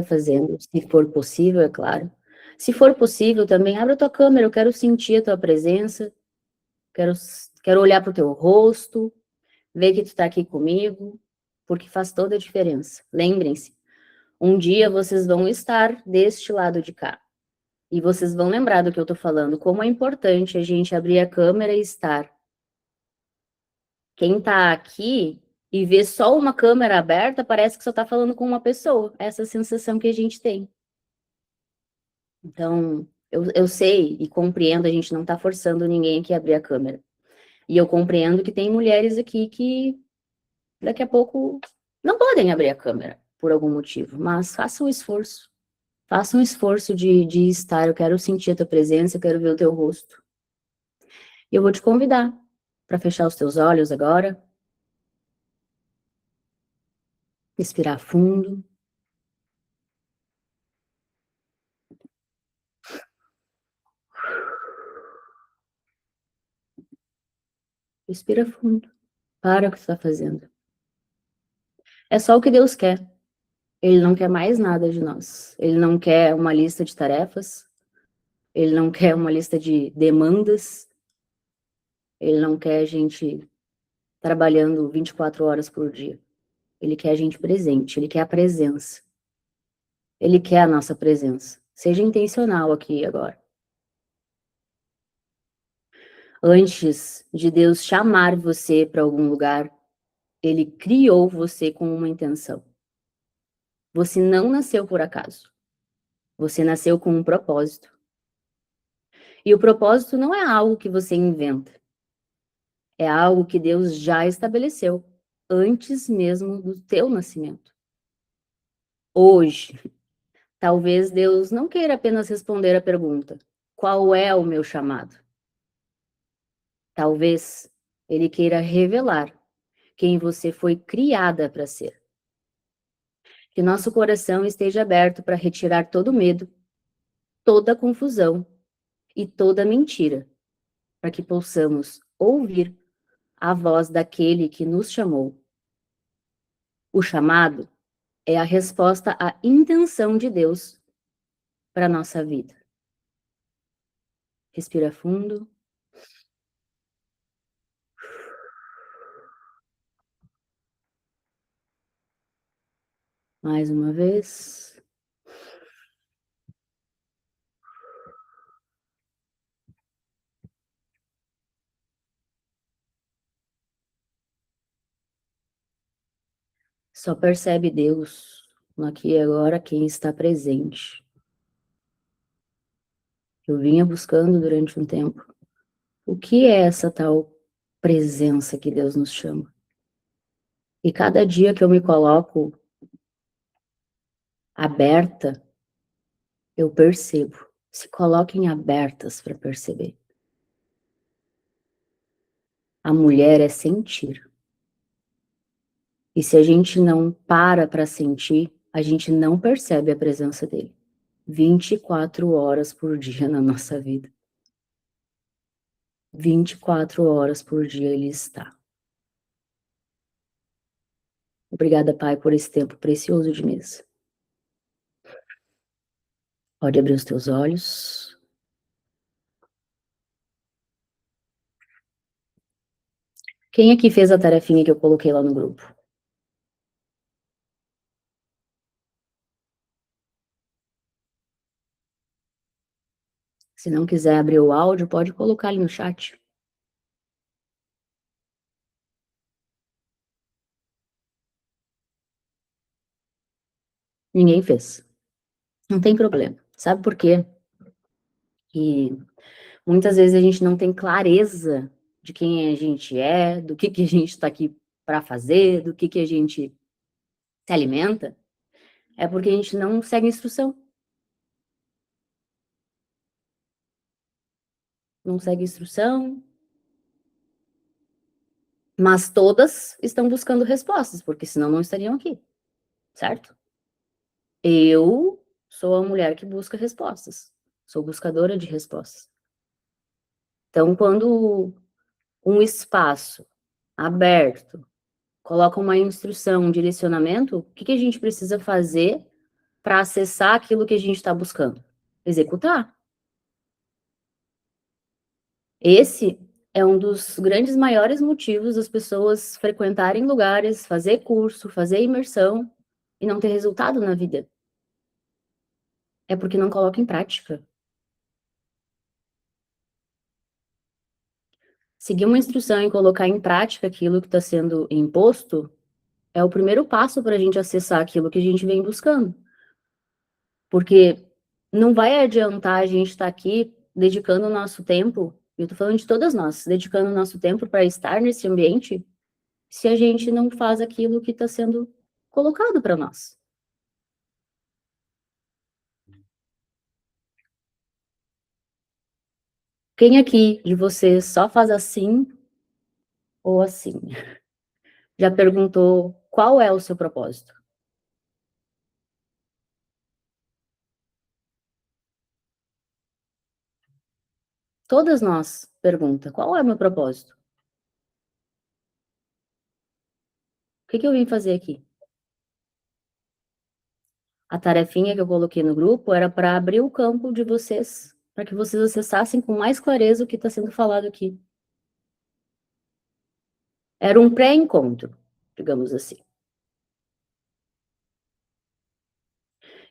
fazendo, se for possível, é claro. Se for possível, também abre a tua câmera, eu quero sentir a tua presença, quero olhar para o teu rosto, ver que tu está aqui comigo, porque faz toda a diferença. Lembrem-se, um dia vocês vão estar deste lado de cá. E vocês vão lembrar do que eu tô falando, como é importante a gente abrir a câmera e estar. Quem tá aqui e vê só uma câmera aberta, parece que só tá falando com uma pessoa. Essa sensação que a gente tem. Então, eu sei e compreendo, a gente não tá forçando ninguém aqui a abrir a câmera. E eu compreendo que tem mulheres aqui que daqui a pouco não podem abrir a câmera por algum motivo, mas façam um esforço. Faça um esforço de estar. Eu quero sentir a tua presença, eu quero ver o teu rosto. E eu vou te convidar para fechar os teus olhos agora. Respirar fundo. Respira fundo. Para o que tu está fazendo. É só o que Deus quer. Ele não quer mais nada de nós. Ele não quer uma lista de tarefas. Ele não quer uma lista de demandas. Ele não quer a gente trabalhando 24 horas por dia. Ele quer a gente presente. Ele quer a presença. Ele quer a nossa presença. Seja intencional aqui agora. Antes de Deus chamar você para algum lugar, Ele criou você com uma intenção. Você não nasceu por acaso. Você nasceu com um propósito. E o propósito não é algo que você inventa. É algo que Deus já estabeleceu antes mesmo do teu nascimento. Hoje, talvez Deus não queira apenas responder a pergunta: qual é o meu chamado? Talvez Ele queira revelar quem você foi criada para ser. Que nosso coração esteja aberto para retirar todo medo, toda confusão e toda mentira, para que possamos ouvir a voz daquele que nos chamou. O chamado é a resposta à intenção de Deus para a nossa vida. Respira fundo. Mais uma vez. Só percebe Deus no aqui e agora quem está presente. Eu vinha buscando durante um tempo. O que é essa tal presença que Deus nos chama? E cada dia que eu me coloco aberta, eu percebo. Se coloquem abertas para perceber. A mulher é sentir. E se a gente não para sentir, a gente não percebe a presença dele. 24 horas por dia na nossa vida. 24 horas por dia ele está. Obrigada, Pai, por esse tempo precioso de mesa. Pode abrir os teus olhos. Quem aqui fez a tarefinha que eu coloquei lá no grupo? Se não quiser abrir o áudio, pode colocar ali no chat. Ninguém fez. Não tem problema. Sabe por quê? Que muitas vezes a gente não tem clareza de quem a gente é, do que a gente está aqui para fazer, do que a gente se alimenta, é porque a gente não segue instrução. Não segue instrução, mas todas estão buscando respostas, porque senão não estariam aqui, certo? Eu sou a mulher que busca respostas, sou buscadora de respostas. Então, quando um espaço aberto coloca uma instrução, um direcionamento, o que a gente precisa fazer para acessar aquilo que a gente está buscando? Executar. Esse é um dos grandes maiores motivos das pessoas frequentarem lugares, fazer curso, fazer imersão e não ter resultado na vida. É porque não coloca em prática. Seguir uma instrução e colocar em prática aquilo que está sendo imposto é o primeiro passo para a gente acessar aquilo que a gente vem buscando. Porque não vai adiantar a gente estar aqui dedicando o nosso tempo, eu estou falando de todas nós, dedicando o nosso tempo para estar nesse ambiente, se a gente não faz aquilo que está sendo colocado para nós. Quem aqui de vocês só faz assim ou assim? Já perguntou qual é o seu propósito? Todas nós pergunta, qual é o meu propósito? O que que eu vim fazer aqui? A tarefinha que eu coloquei no grupo era para abrir o campo de vocês, para que vocês acessassem com mais clareza o que está sendo falado aqui. Era um pré-encontro, digamos assim.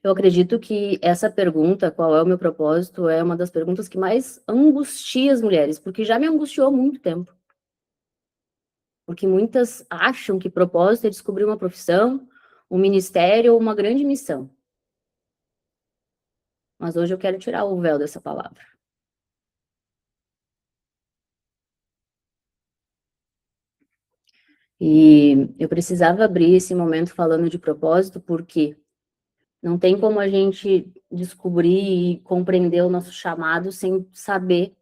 Eu acredito que essa pergunta, qual é o meu propósito, é uma das perguntas que mais angustia as mulheres, porque já me angustiou há muito tempo. Porque muitas acham que propósito é descobrir uma profissão, um ministério ou uma grande missão. Mas hoje eu quero tirar o véu dessa palavra. E eu precisava abrir esse momento falando de propósito, porque não tem como a gente descobrir e compreender o nosso chamado sem saber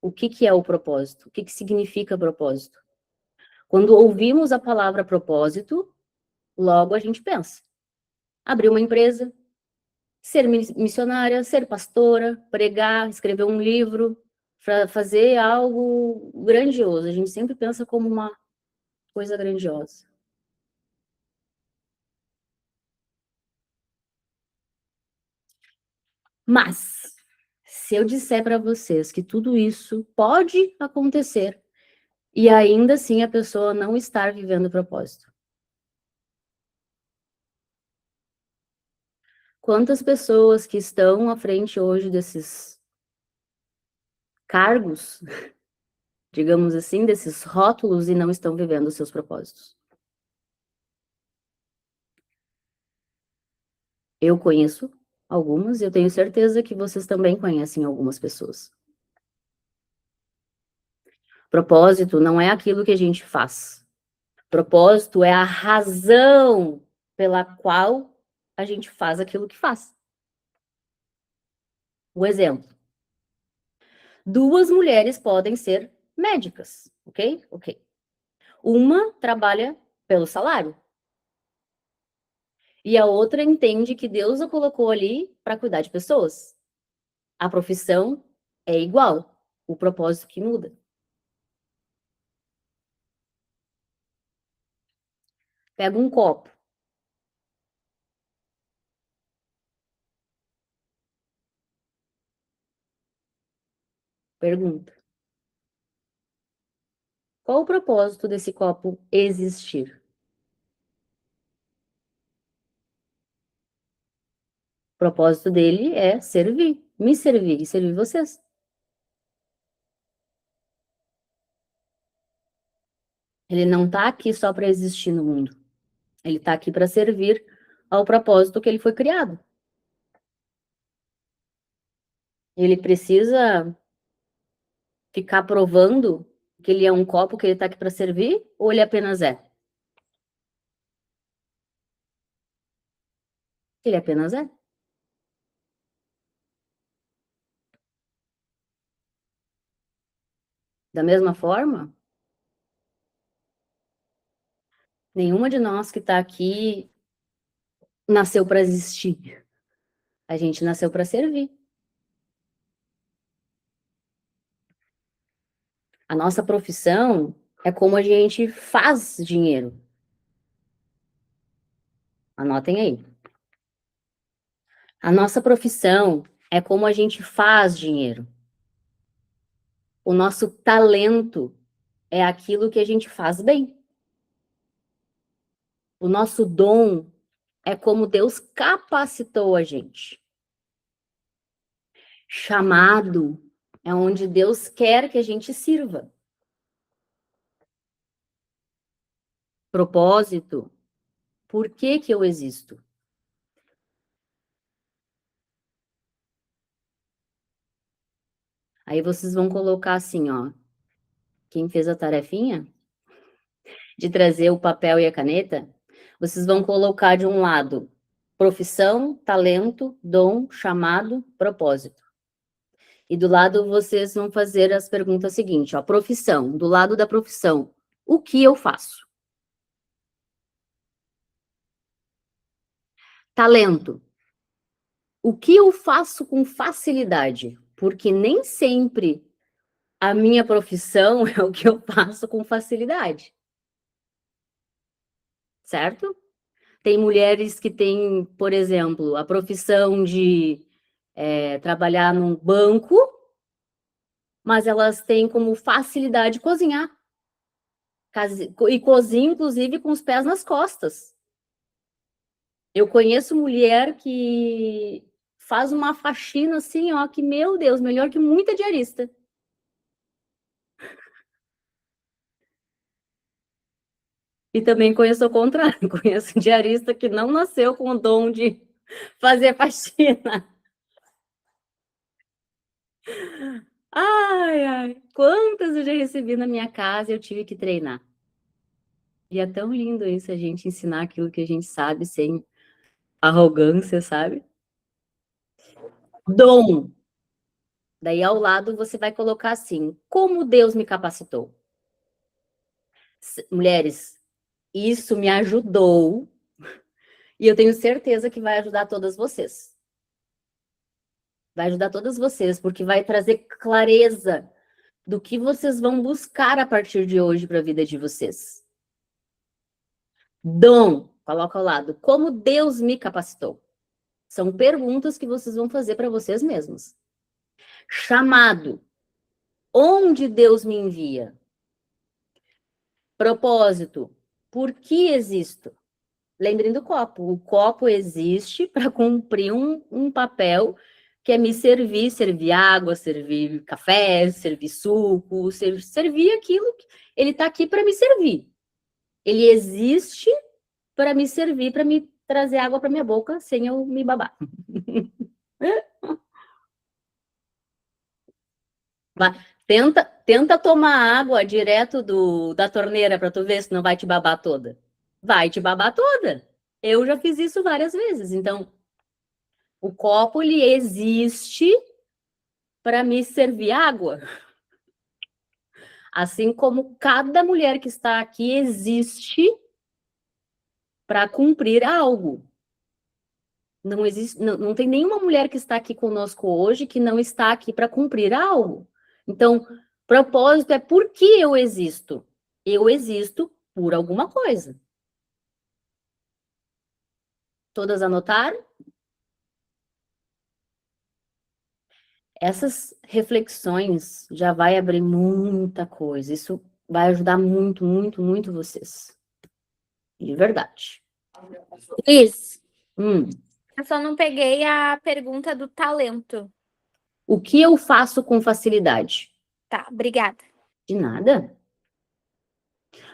o que que é o propósito, o que que significa propósito. Quando ouvimos a palavra propósito, logo a gente pensa: abrir uma empresa, ser missionária, ser pastora, pregar, escrever um livro, fazer algo grandioso. A gente sempre pensa como uma coisa grandiosa. Mas, se eu disser para vocês que tudo isso pode acontecer e ainda assim a pessoa não estar vivendo o propósito. Quantas pessoas que estão à frente hoje desses cargos, digamos assim, desses rótulos e não estão vivendo os seus propósitos? Eu conheço algumas e eu tenho certeza que vocês também conhecem algumas pessoas. Propósito não é aquilo que a gente faz. Propósito é a razão pela qual a gente faz aquilo que faz. O exemplo. Duas mulheres podem ser médicas, ok? Ok. Uma trabalha pelo salário e a outra entende que Deus a colocou ali para cuidar de pessoas. A profissão é igual, o propósito que muda. Pega um copo, pergunta: qual o propósito desse copo existir? O propósito dele é servir, me servir e servir vocês. Ele não está aqui só para existir no mundo. Ele está aqui para servir ao propósito que ele foi criado. Ele precisa ficar provando que ele é um copo que ele está aqui para servir ou ele apenas é? Ele apenas é. Da mesma forma, nenhuma de nós que está aqui nasceu para existir. A gente nasceu para servir. A nossa profissão é como a gente faz dinheiro. Anotem aí. A nossa profissão é como a gente faz dinheiro. O nosso talento é aquilo que a gente faz bem. O nosso dom é como Deus capacitou a gente. Chamado é onde Deus quer que a gente sirva. Propósito, por que que eu existo? Aí vocês vão colocar assim, ó, quem fez a tarefinha de trazer o papel e a caneta, vocês vão colocar de um lado profissão, talento, dom, chamado, propósito. E do lado vocês vão fazer as perguntas seguintes, ó, profissão, do lado da profissão, o que eu faço? Talento, o que eu faço com facilidade? Porque nem sempre a minha profissão é o que eu faço com facilidade, certo? Tem mulheres que têm, por exemplo, a profissão de trabalhar num banco, mas elas têm como facilidade cozinhar. E cozinha, inclusive, com os pés nas costas. Eu conheço mulher que faz uma faxina assim, ó, que, meu Deus, melhor que muita diarista. E também conheço o contrário, conheço diarista que não nasceu com o dom de fazer faxina. Ai, ai, quantas eu já recebi na minha casa e eu tive que treinar. E é tão lindo isso, a gente ensinar aquilo que a gente sabe sem arrogância, sabe? Dom. Daí ao lado você vai colocar assim: como Deus me capacitou? Mulheres, isso me ajudou e eu tenho certeza que vai ajudar todas vocês. Vai ajudar todas vocês, porque vai trazer clareza do que vocês vão buscar a partir de hoje para a vida de vocês. Dom, coloca ao lado. Como Deus me capacitou? São perguntas que vocês vão fazer para vocês mesmos. Chamado. Onde Deus me envia? Propósito. Por que existo? Lembrem do copo. O copo existe para cumprir um papel que é me servir, servir água, servir café, servir suco, servir aquilo que ele está aqui para me servir. Ele existe para me servir, para me trazer água para minha boca sem eu me babar. Tenta tomar água direto da torneira para tu ver se não vai te babar toda. Vai te babar toda. Eu já fiz isso várias vezes. Então, o copo ele existe para me servir água. Assim como cada mulher que está aqui existe para cumprir algo. Não existe, não tem nenhuma mulher que está aqui conosco hoje que não está aqui para cumprir algo. Então, propósito é por que eu existo. Eu existo por alguma coisa. Todas anotaram? Essas reflexões já vai abrir muita coisa. Isso vai ajudar muito, muito, muito vocês. De verdade. Isso. Hum. Eu só não peguei a pergunta do talento. O que eu faço com facilidade? Tá, obrigada. De nada.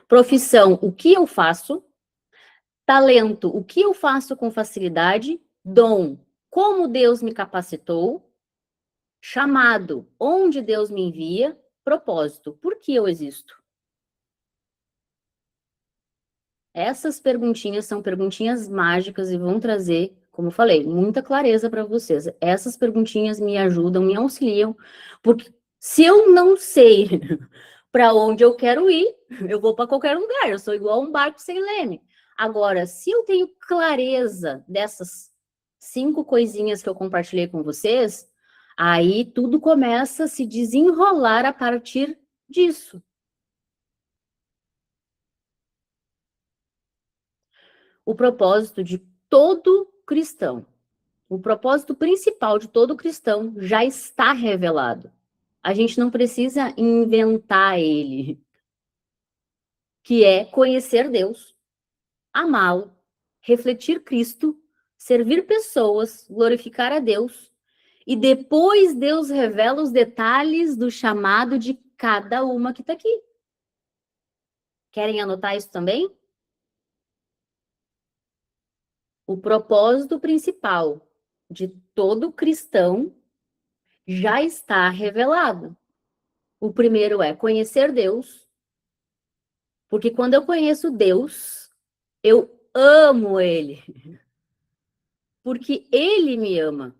Profissão, o que eu faço? Talento, o que eu faço com facilidade? Dom, como Deus me capacitou? Chamado, onde Deus me envia? Propósito, por que eu existo? Essas perguntinhas são perguntinhas mágicas e vão trazer, como eu falei, muita clareza para vocês. Essas perguntinhas me ajudam, me auxiliam, porque se eu não sei para onde eu quero ir, eu vou para qualquer lugar, eu sou igual um barco sem leme. Agora, se eu tenho clareza dessas 5 coisinhas que eu compartilhei com vocês, aí tudo começa a se desenrolar a partir disso. O propósito de todo cristão O propósito principal de todo cristão já está revelado. A gente não precisa inventar ele, que é conhecer Deus, amá-lo, refletir Cristo, servir pessoas, glorificar a Deus, e depois Deus revela os detalhes do chamado de cada uma que está aqui. Querem anotar isso também? O propósito principal de todo cristão já está revelado. O primeiro é conhecer Deus, porque quando eu conheço Deus, eu amo Ele, porque Ele me ama.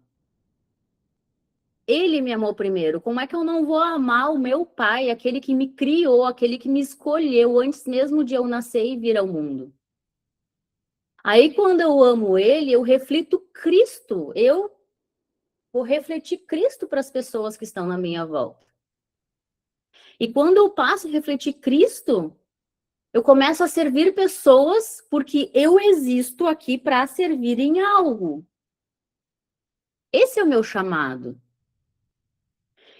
Ele me amou primeiro. Como é que eu não vou amar o meu pai, aquele que me criou, aquele que me escolheu antes mesmo de eu nascer e vir ao mundo? Aí, quando eu amo ele, eu reflito Cristo. Eu vou refletir Cristo para as pessoas que estão na minha volta. E quando eu passo a refletir Cristo, eu começo a servir pessoas porque eu existo aqui para servir em algo. Esse é o meu chamado.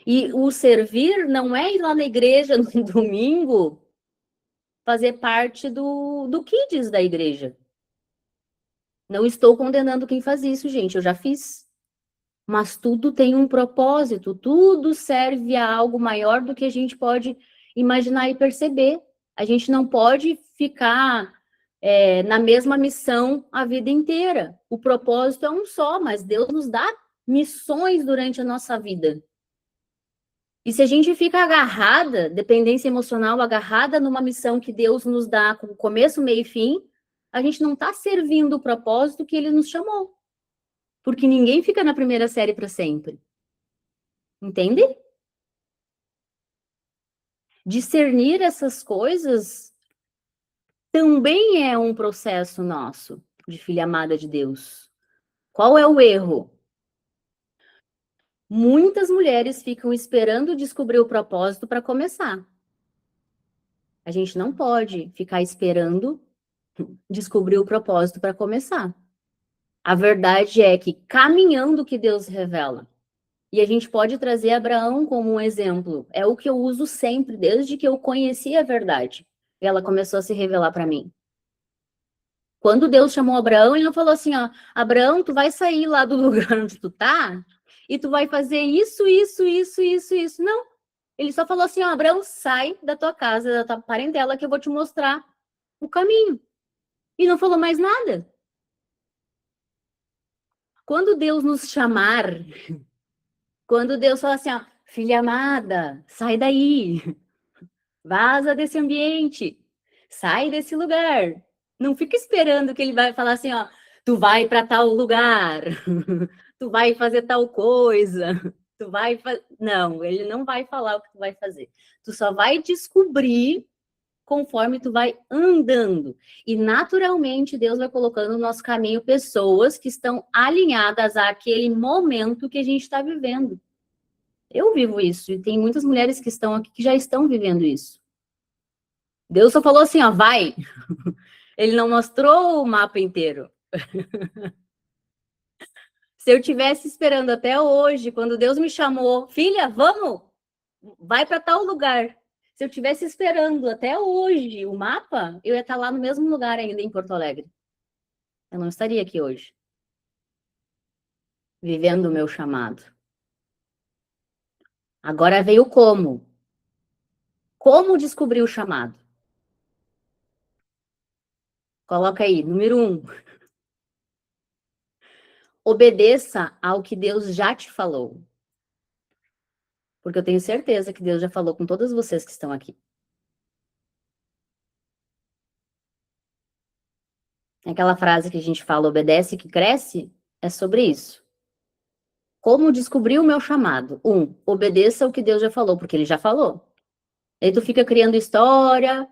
E o servir não é ir lá na igreja no domingo fazer parte do kids da igreja. Não estou condenando quem faz isso, gente, eu já fiz. Mas tudo tem um propósito, tudo serve a algo maior do que a gente pode imaginar e perceber. A gente não pode ficar na mesma missão a vida inteira. O propósito é um só, mas Deus nos dá missões durante a nossa vida. E se a gente fica agarrada, dependência emocional, agarrada numa missão que Deus nos dá com começo, meio e fim, a gente não está servindo o propósito que Ele nos chamou. Porque ninguém fica na primeira série para sempre. Entende? Discernir essas coisas também é um processo nosso, de filha amada de Deus. Qual é o erro? Muitas mulheres ficam esperando descobrir o propósito para começar. A gente não pode ficar esperando descobrir o propósito para começar. A verdade é que caminhando que Deus revela. E a gente pode trazer Abraão como um exemplo. É o que eu uso sempre, desde que eu conheci a verdade. E ela começou a se revelar para mim. Quando Deus chamou Abraão, ele não falou assim, ó, Abraão, tu vai sair lá do lugar onde tu tá e tu vai fazer isso, isso, isso, isso, isso. Não. Ele só falou assim, ó, Abraão, sai da tua casa, da tua parentela, que eu vou te mostrar o caminho. E não falou mais nada. Quando Deus nos chamar, quando Deus fala assim, ó, filha amada, sai daí, vaza desse ambiente, sai desse lugar. Não fica esperando que ele vai falar assim, ó, tu vai para tal lugar, tu vai fazer tal coisa, tu vai fazer... Não, ele não vai falar o que tu vai fazer. Tu só vai descobrir conforme tu vai andando. E naturalmente Deus vai colocando no nosso caminho pessoas que estão alinhadas àquele momento que a gente está vivendo. Eu vivo isso, e tem muitas mulheres que estão aqui que já estão vivendo isso. Deus só falou assim, ó, vai. Ele não mostrou o mapa inteiro. Se eu tivesse esperando até hoje, quando Deus me chamou, filha, vamos, vai para tal lugar. Se eu tivesse esperando até hoje o mapa, eu ia estar lá no mesmo lugar ainda em Porto Alegre. Eu não estaria aqui hoje, vivendo o meu chamado. Agora veio o como. Como descobrir o chamado? Coloca aí, número 1. Obedeça ao que Deus já te falou. Porque eu tenho certeza que Deus já falou com todas vocês que estão aqui. Aquela frase que a gente fala, obedece que cresce, é sobre isso. Como descobrir o meu chamado? 1, obedeça o que Deus já falou, porque Ele já falou. Aí tu fica criando história,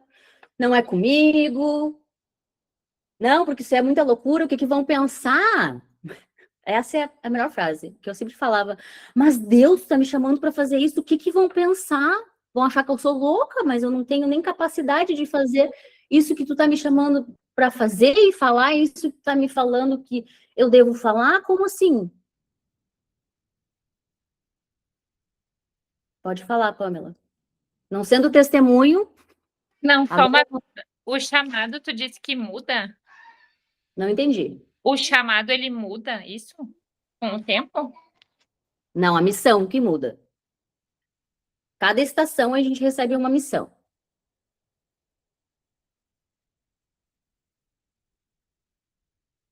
não é comigo, não, porque isso é muita loucura, o que vão pensar? Essa é a melhor frase, que eu sempre falava. Mas Deus está me chamando para fazer isso, o que vão pensar? Vão achar que eu sou louca, mas eu não tenho nem capacidade de fazer isso que tu está me chamando para fazer e falar isso que tá me falando que eu devo falar? Como assim? Pode falar, Pamela. Não sendo testemunho, Não, só uma. agora O chamado, tu disse que muda? não entendi. O chamado, ele muda isso com o tempo? Não, a missão que muda. Cada estação a gente recebe uma missão.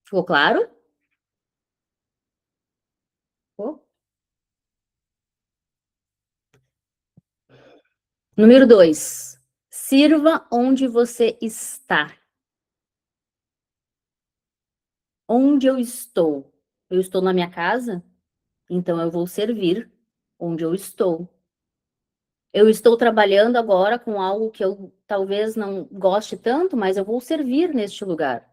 Ficou claro? Ficou? Número 2. Sirva onde você está. Onde eu estou? Eu estou na minha casa? Então eu vou servir onde eu estou. Eu estou trabalhando agora com algo que eu talvez não goste tanto, mas eu vou servir neste lugar.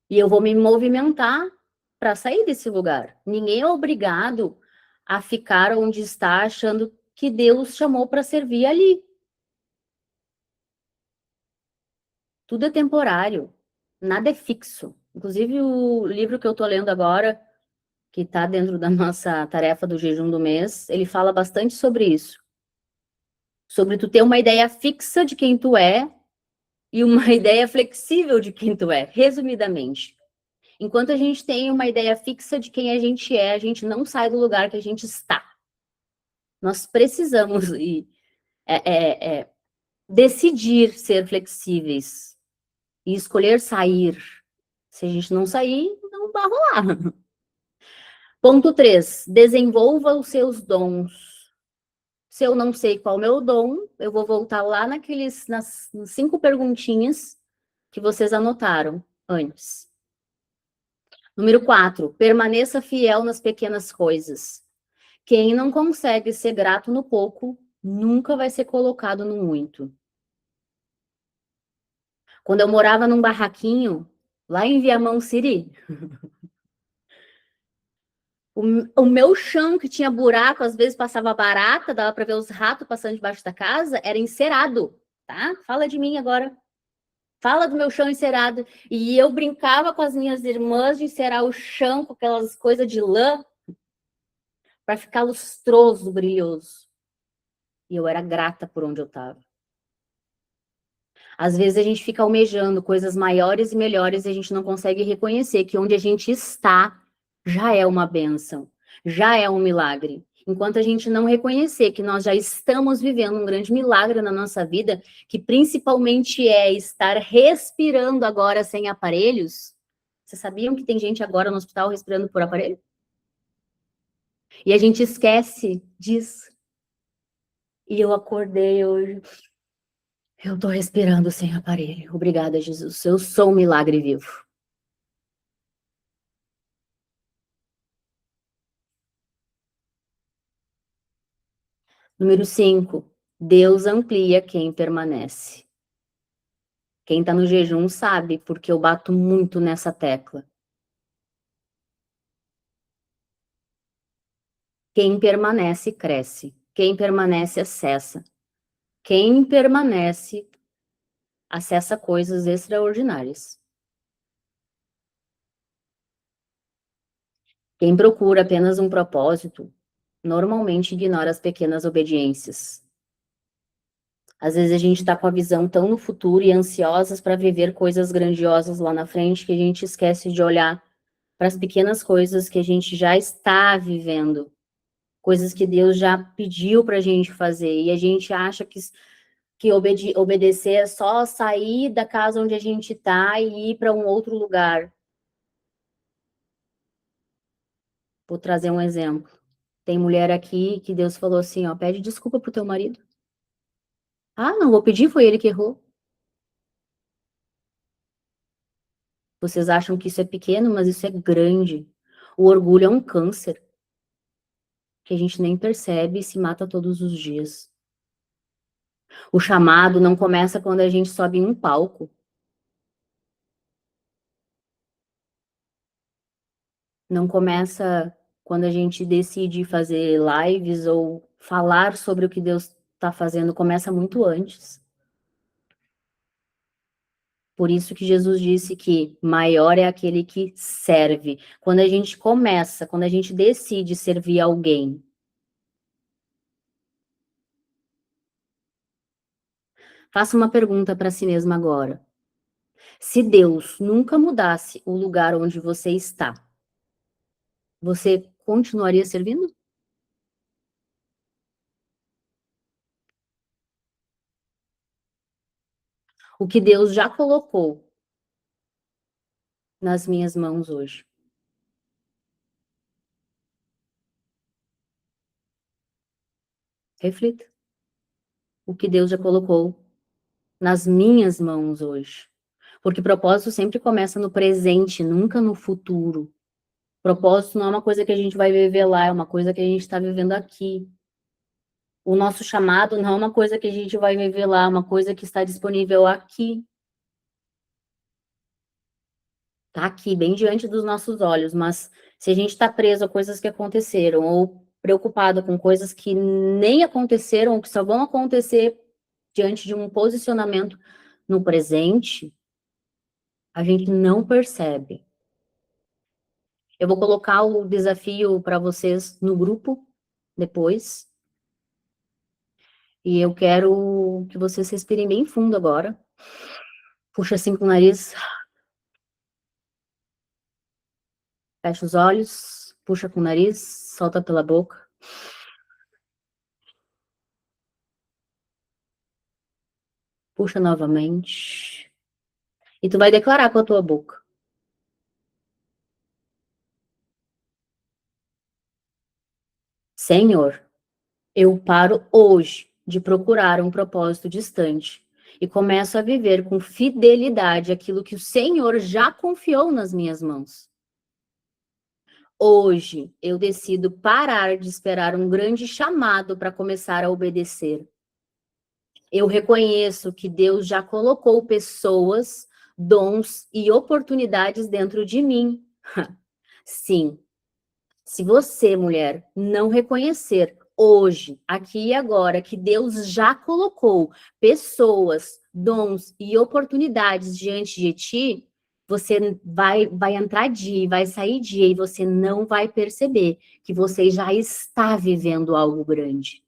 E eu vou me movimentar para sair desse lugar. Ninguém é obrigado a ficar onde está achando que Deus chamou para servir ali. Tudo é temporário, nada é fixo. Inclusive o livro que eu estou lendo agora, que está dentro da nossa tarefa do jejum do mês, ele fala bastante sobre isso. Sobre tu ter uma ideia fixa de quem tu é e uma ideia flexível de quem tu é, resumidamente. Enquanto a gente tem uma ideia fixa de quem a gente não sai do lugar que a gente está. Nós precisamos decidir ser flexíveis e escolher sair. Se a gente não sair, não vai rolar. Ponto 3. Desenvolva os seus dons. Se eu não sei qual é o meu dom, eu vou voltar lá nas 5 perguntinhas que vocês anotaram antes. Número 4. Permaneça fiel nas pequenas coisas. Quem não consegue ser grato no pouco, nunca vai ser colocado no muito. Quando eu morava num barraquinho, lá em Viamão Siri, o meu chão, que tinha buraco, às vezes passava barata, dava para ver os ratos passando debaixo da casa, era encerado, tá? Fala de mim agora. Fala do meu chão encerado. E eu brincava com as minhas irmãs de encerar o chão com aquelas coisas de lã para ficar lustroso, brilhoso. E eu era grata por onde eu estava. Às vezes a gente fica almejando coisas maiores e melhores e a gente não consegue reconhecer que onde a gente está já é uma bênção, já é um milagre. Enquanto a gente não reconhecer que nós já estamos vivendo um grande milagre na nossa vida, que principalmente é estar respirando agora sem aparelhos. Vocês sabiam que tem gente agora no hospital respirando por aparelho? E a gente esquece disso. E eu acordei hoje. Eu tô respirando sem aparelho. Obrigada, Jesus. Eu sou um milagre vivo. Número 5. Deus amplia quem permanece. Quem tá no jejum sabe, porque eu bato muito nessa tecla. Quem permanece, cresce. Quem permanece, acessa. Quem permanece, acessa coisas extraordinárias. Quem procura apenas um propósito, normalmente ignora as pequenas obediências. Às vezes a gente está com a visão tão no futuro e ansiosas para viver coisas grandiosas lá na frente que a gente esquece de olhar para as pequenas coisas que a gente já está vivendo, coisas que Deus já pediu para a gente fazer e a gente acha que obedecer é só sair da casa onde a gente está e ir para um outro lugar. Vou trazer um exemplo. Tem mulher aqui que Deus falou assim, ó, pede desculpa pro teu marido. Ah, não vou pedir, foi ele que errou. Vocês acham que isso é pequeno, mas isso é grande. O orgulho é um câncer que a gente nem percebe e se mata todos os dias. O chamado não começa quando a gente sobe em um palco. Não começa quando a gente decide fazer lives ou falar sobre o que Deus está fazendo. Começa muito antes. Por isso que Jesus disse que maior é aquele que serve. Quando a gente começa, quando a gente decide servir alguém, faça uma pergunta para si mesma agora. Se Deus nunca mudasse o lugar onde você está, você continuaria servindo? O que Deus já colocou nas minhas mãos hoje. Reflita. O que Deus já colocou nas minhas mãos hoje. Porque propósito sempre começa no presente, nunca no futuro. Propósito não é uma coisa que a gente vai viver lá, é uma coisa que a gente está vivendo aqui. O nosso chamado não é uma coisa que a gente vai viver lá, é uma coisa que está disponível aqui. Está aqui, bem diante dos nossos olhos, mas se a gente está preso a coisas que aconteceram, ou preocupado com coisas que nem aconteceram, ou que só vão acontecer diante de um posicionamento no presente, a gente não percebe. Eu vou colocar o desafio para vocês no grupo depois. E eu quero que vocês respirem bem fundo agora. Puxa assim com o nariz. Fecha os olhos. Puxa com o nariz. Solta pela boca. Puxa novamente. E tu vai declarar com a tua boca. Senhor, eu paro hoje de procurar um propósito distante e começo a viver com fidelidade aquilo que o Senhor já confiou nas minhas mãos. Hoje eu decido parar de esperar um grande chamado para começar a obedecer. Eu reconheço que Deus já colocou pessoas, dons e oportunidades dentro de mim. Sim. Se você, mulher, não reconhecer hoje, aqui e agora, que Deus já colocou pessoas, dons e oportunidades diante de ti, você vai entrar dia, vai sair dia e você não vai perceber que você já está vivendo algo grande.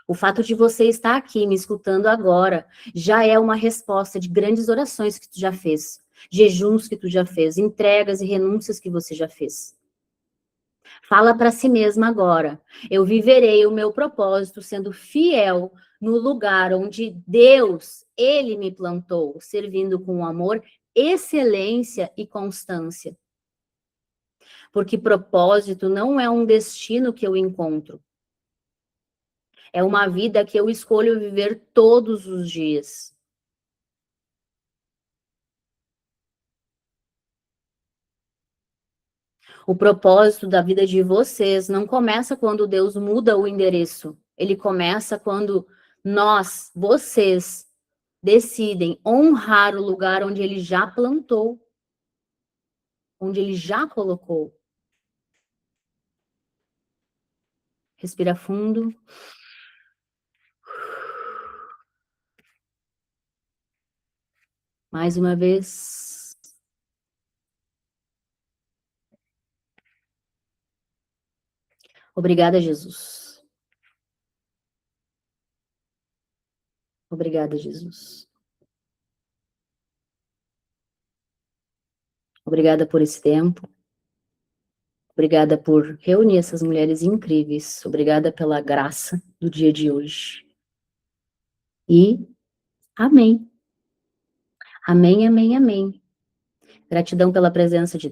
O fato de você estar aqui me escutando agora já é uma resposta de grandes orações que tu já fez, jejuns que tu já fez, entregas e renúncias que você já fez. Fala para si mesma agora. Eu viverei o meu propósito sendo fiel no lugar onde Deus, Ele me plantou, servindo com amor, excelência e constância. Porque propósito não é um destino que eu encontro. É uma vida que eu escolho viver todos os dias. O propósito da vida de vocês não começa quando Deus muda o endereço. Ele começa quando nós, vocês, decidem honrar o lugar onde Ele já plantou, onde Ele já colocou. Respira fundo. Mais uma vez. Obrigada, Jesus. Obrigada, Jesus. Obrigada por esse tempo. Obrigada por reunir essas mulheres incríveis. Obrigada pela graça do dia de hoje. E amém. Amém, amém, amém. Gratidão pela presença de